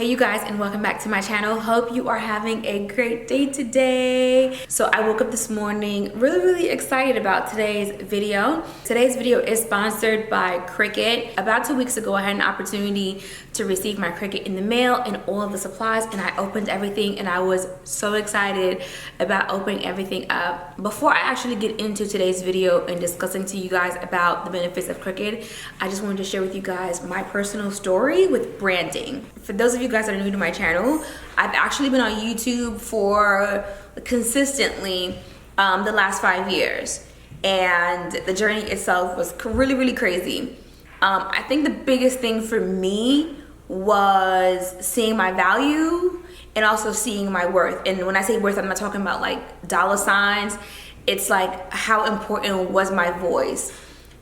Hey you guys, and welcome back to my channel. Hope you are having a great day today. So I woke up this morning really excited about today's video. Today's video is sponsored by Cricut. About 2 weeks ago I had an opportunity to receive my Cricut in the mail and all of the supplies, and I opened everything and I was so excited about opening everything up. Before I actually get into today's video and discussing to you guys about the benefits of Cricut, I just wanted to share with you guys my personal story with branding. For those of you guys that are new to my channel, I've actually been on YouTube for consistently the last 5 years, and the journey itself was really crazy. I think the biggest thing for me was seeing my value and also seeing my worth. And when I say worth, I'm not talking about like dollar signs. It's like how important was my voice.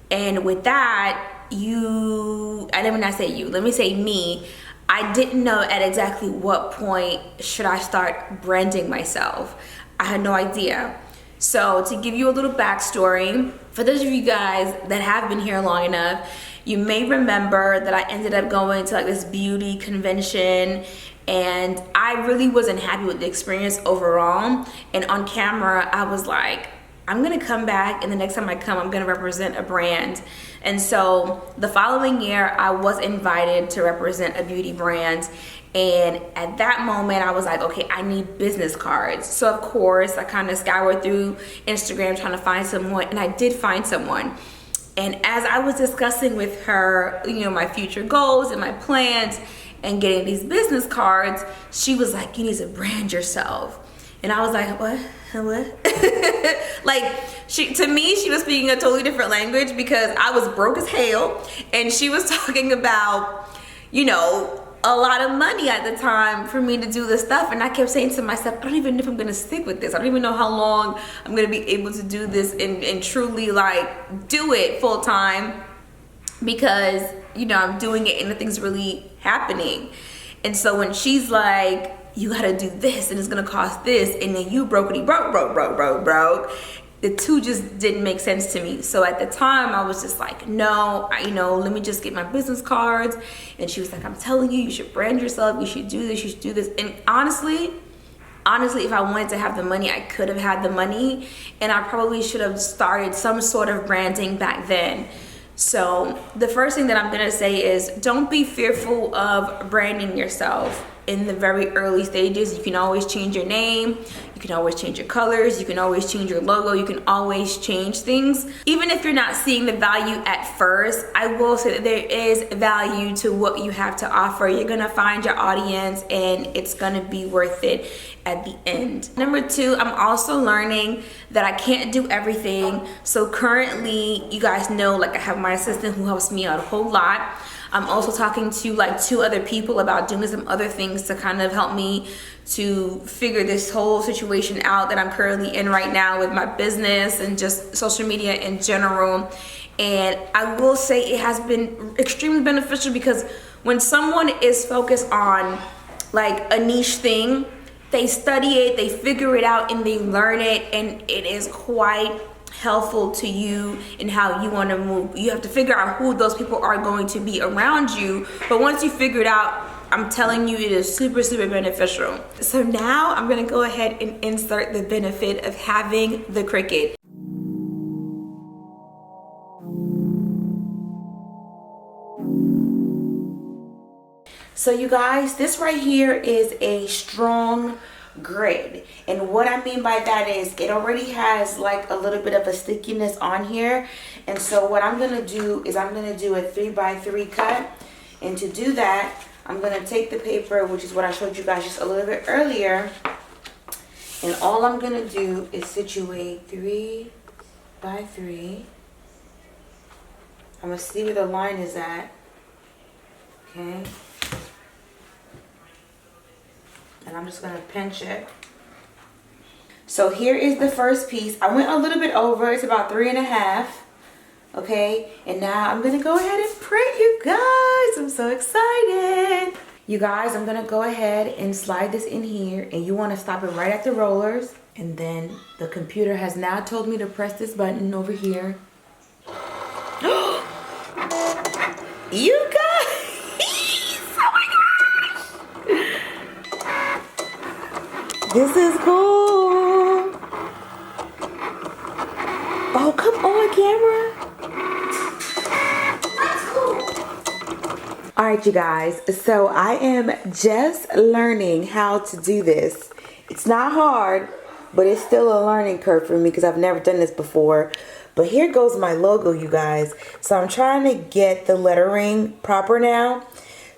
And with that, let me say me, I didn't know at exactly what point should I start branding myself. I had no idea. So to give you a little backstory, for those of you guys that have been here long enough, you may remember that I ended up going to like this beauty convention, and I really wasn't happy with the experience overall. And on camera, I was like, I'm gonna come back, and the next time I come, I'm gonna represent a brand. And so the following year, I was invited to represent a beauty brand. And at that moment, I was like, okay, I need business cards. So of course, I kind of scoured through Instagram trying to find someone, and I did find someone. And as I was discussing with her, you know, my future goals and my plans and getting these business cards, she was like, you need to brand yourself. And I was like, what? Like, to me, she was speaking a totally different language, because I was broke as hell, and she was talking about, you know, a lot of money at the time for me to do this stuff. And I kept saying to myself, I don't even know if I'm gonna stick with this. I don't even know how long I'm gonna be able to do this and truly like do it full time, because, you know, I'm doing it and nothing's really happening. And so when she's like, you gotta do this and it's gonna cost this, and then you broke, the two just didn't make sense to me. So at the time, I was just like, no, let me just get my business cards. And she was like, I'm telling you, you should brand yourself, you should do this, you should do this. And honestly, if I wanted to have the money, I could have had the money, and I probably should have started some sort of branding back then. So the first thing that I'm gonna say is, don't be fearful of branding yourself. In the very early stages, you can always change your name, you can always change your colors, you can always change your logo, you can always change things. Even if you're not seeing the value at first, I will say that there is value to what you have to offer. You're gonna find your audience, and it's gonna be worth it at the end. Number two, I'm also learning that I can't do everything. So currently, you guys know, like, I have my assistant who helps me out a whole lot. I'm also talking to like 2 other people about doing some other things to kind of help me to figure this whole situation out that I'm currently in right now with my business and just social media in general. And I will say it has been extremely beneficial, because when someone is focused on like a niche thing, they study it, they figure it out, and they learn it, and it is quite helpful to you in how you want to move. You have to figure out who those people are going to be around you, but once you figure it out, I'm telling you, it is super beneficial. So now I'm gonna go ahead and insert the benefit of having the Cricut. So you guys, this right here is a strong grid, and what I mean by that is it already has like a little bit of a stickiness on here. And so what I'm gonna do is I'm gonna do a 3x3 cut, and to do that, I'm gonna take the paper, which is what I showed you guys just a little bit earlier, and all I'm gonna do is situate 3x3. I'm gonna see where the line is at, okay? And I'm just gonna pinch it. So here is the first piece. I went a little bit over, it's about 3.5. Okay, and now I'm gonna go ahead and print, you guys. I'm so excited. You guys, I'm gonna go ahead and slide this in here, and you wanna stop it right at the rollers. And then the computer has now told me to press this button over here. You guys, oh my gosh. This is cool. Oh, come on, camera. All right, you guys. So I am just learning how to do this. It's not hard, but it's still a learning curve for me because I've never done this before. But here goes my logo, you guys. So I'm trying to get the lettering proper now.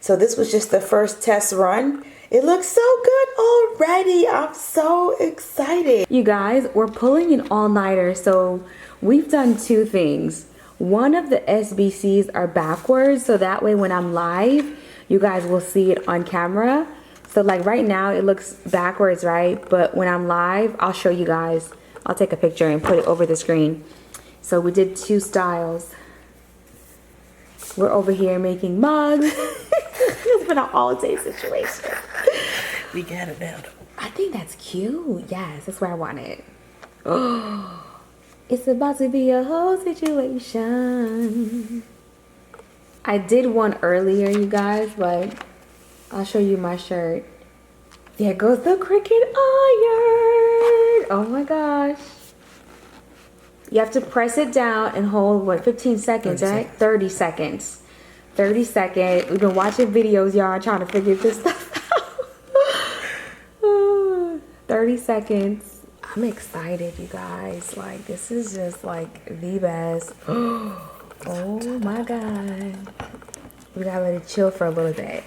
So this was just the first test run. It looks so good already. I'm so excited. You guys, we're pulling an all-nighter. So we've done two things. One of the SBCs are backwards. So that way when I'm live, you guys will see it on camera. So like right now it looks backwards, right? But when I'm live, I'll show you guys. I'll take a picture and put it over the screen. So we did two styles. We're over here making mugs. It's been an all-day situation. We got it now. I think that's cute. Yes, that's where I want it. Oh, it's about to be a whole situation. I did one earlier, you guys, but I'll show you my shirt. There goes the Cricut iron. Oh my gosh. You have to press it down and hold, what, 15 seconds, right? 30 seconds. 30 seconds. We've been watching videos, y'all, trying to figure this stuff out. 30 seconds. I'm excited, you guys. Like, this is just, like, the best. Oh, my God. We gotta let it chill for a little bit.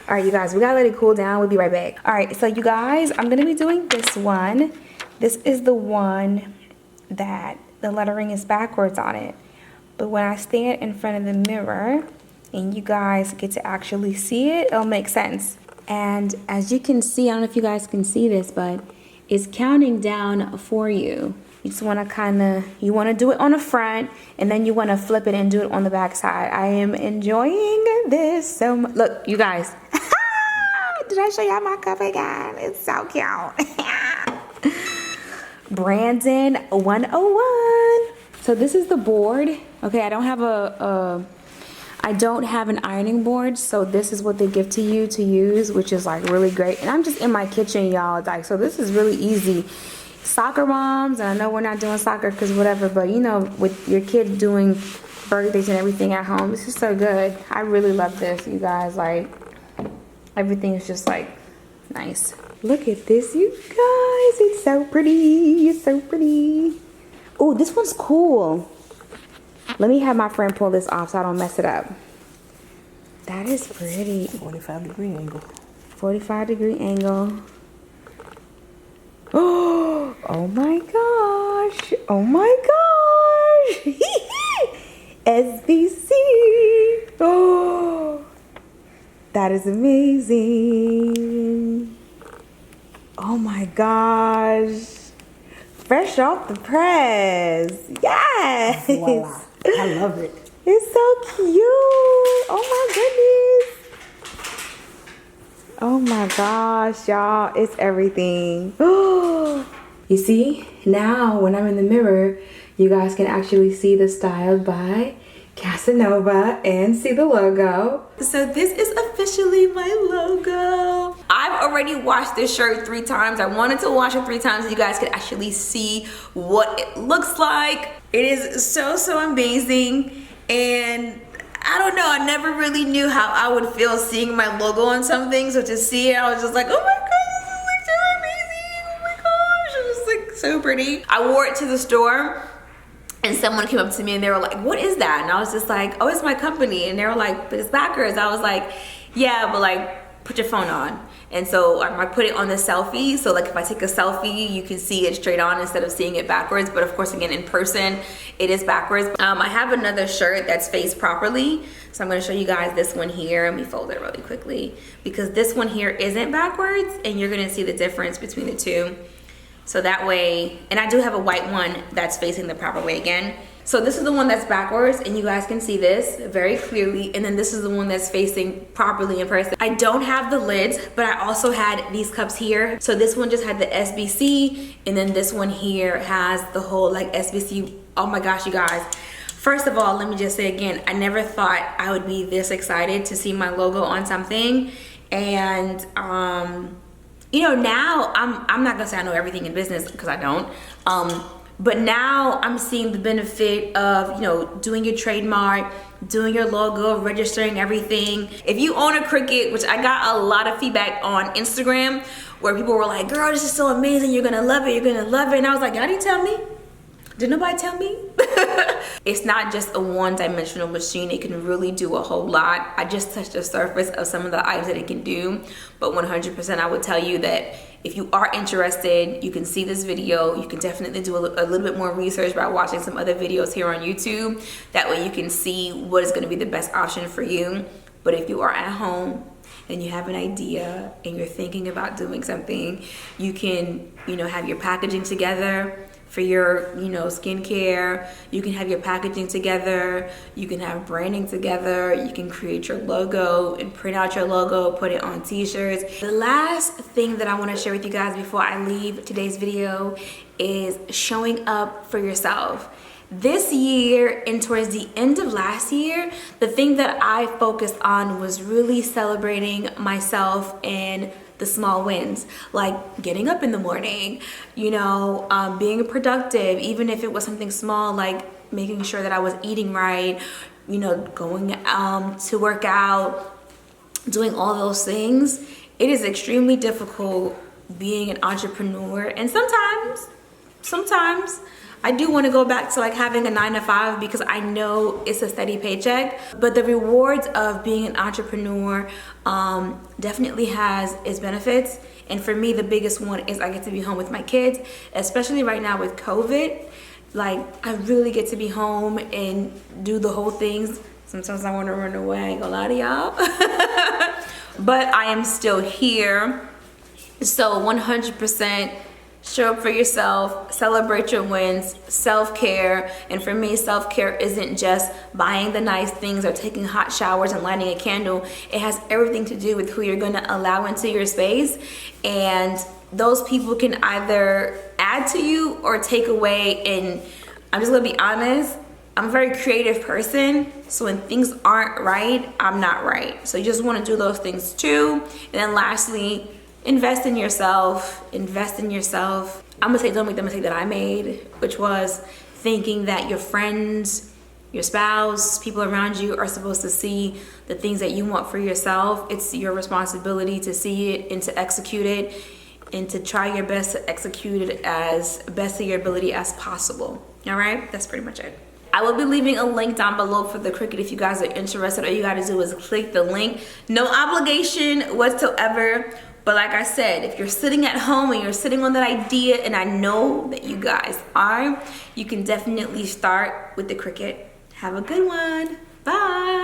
All right, you guys, we gotta let it cool down. We'll be right back. All right, so, you guys, I'm gonna be doing this one. This is the one that the lettering is backwards on it. But when I stand in front of the mirror and you guys get to actually see it, it'll make sense. And as you can see, I don't know if you guys can see this, but it's counting down for you. You just want to you want to do it on the front and then you want to flip it and do it on the back side. I am enjoying this so much. Look, you guys. Did I show y'all my cup again? It's so cute. Brandon 101. So this is the board. Okay, I don't have I don't have an ironing board, so this is what they give to you to use, which is like really great. And I'm just in my kitchen, y'all. Like, so this is really easy. Soccer moms, and I know we're not doing soccer because whatever, but you know, with your kid doing birthdays and everything at home, this is so good. I really love this, you guys. Like, everything is just like nice. Look at this, you guys. It's so pretty. It's so pretty. Oh, this one's cool. Let me have my friend pull this off so I don't mess it up. That is pretty. 45-degree angle. 45-degree angle. Oh my gosh. Oh my gosh. SBC. Oh, that is amazing. Oh my gosh. Fresh off the press. Yes. Voila. I love it. It's so cute. Oh my goodness. Oh my gosh, y'all. It's everything. You see, now when I'm in the mirror, you guys can actually see the style by Casanova and see the logo. So this is officially my logo. I've already washed this shirt 3 times. I wanted to wash it 3 times so you guys could actually see what it looks like. It is so amazing. And I don't know, I never really knew how I would feel seeing my logo on something. So to see it, I was just like, oh my god, this is like so amazing. Oh my gosh, it was like so pretty. I wore it to the store. And someone came up to me and they were like, what is that? And I was just like, oh, it's my company. And they were like, but it's backwards. I was like, yeah, but like, put your phone on. And so I put it on the selfie. So like if I take a selfie, you can see it straight on instead of seeing it backwards. But of course, again, in person, it is backwards. I have another shirt that's faced properly. So I'm gonna show you guys this one here. Let me fold it really quickly because this one here isn't backwards and you're gonna see the difference between the two. So that way, and I do have a white one that's facing the proper way again. So this is the one that's backwards and you guys can see this very clearly. And then this is the one that's facing properly in person. I don't have the lids, but I also had these cups here. So this one just had the SBC and then this one here has the whole like SBC. Oh my gosh, you guys. First of all, let me just say again, I never thought I would be this excited to see my logo on something. And you know, now I'm not gonna say I know everything in business, because I don't. But now I'm seeing the benefit of, you know, doing your trademark, doing your logo, registering everything. If you own a Cricut, which I got a lot of feedback on Instagram, where people were like, girl, this is so amazing, you're gonna love it, you're gonna love it. And I was like, y'all didn't tell me? Did nobody tell me? It's not just a one-dimensional machine. It can really do a whole lot. I just touched the surface of some of the items that it can do, but 100% I would tell you that if you are interested, you can see this video. You can definitely do a little bit more research by watching some other videos here on YouTube. That way you can see what is gonna be the best option for you. But if you are at home and you have an idea and you're thinking about doing something, you can, you know, have your packaging together for your, you know, skincare. You can have your packaging together. You can have branding together. You can create your logo and print out your logo, put it on t-shirts. The last thing that I want to share with you guys before I leave today's video is showing up for yourself. This year and towards the end of last year, the thing that I focused on was really celebrating myself and the small wins, like getting up in the morning, you know, being productive, even if it was something small, like making sure that I was eating right, you know, going to work out, doing all those things. It is extremely difficult being an entrepreneur, and sometimes I do want to go back to like having a 9-to-5 because I know it's a steady paycheck, but the rewards of being an entrepreneur definitely has its benefits. And for me, the biggest one is I get to be home with my kids, especially right now with COVID. Like, I really get to be home and do the whole things. Sometimes I want to run away, I ain't gonna lie to y'all. But I am still here. So 100% show up for yourself, celebrate your wins, self-care. And for me, self-care isn't just buying the nice things or taking hot showers and lighting a candle. It has everything to do with who you're gonna allow into your space. And those people can either add to you or take away. And I'm just gonna be honest, I'm a very creative person. So when things aren't right, I'm not right. So you just wanna do those things too. And then lastly, invest in yourself, invest in yourself. I'm gonna say don't make the mistake that I made, which was thinking that your friends, your spouse, people around you are supposed to see the things that you want for yourself. It's your responsibility to see it and to execute it and to try your best to execute it as best of your ability as possible. All right, that's pretty much it. I will be leaving a link down below for the Cricut if you guys are interested. All you gotta do is click the link. No obligation whatsoever. But like I said, if you're sitting at home and you're sitting on that idea, and I know that you guys are, you can definitely start with the Cricut. Have a good one. Bye.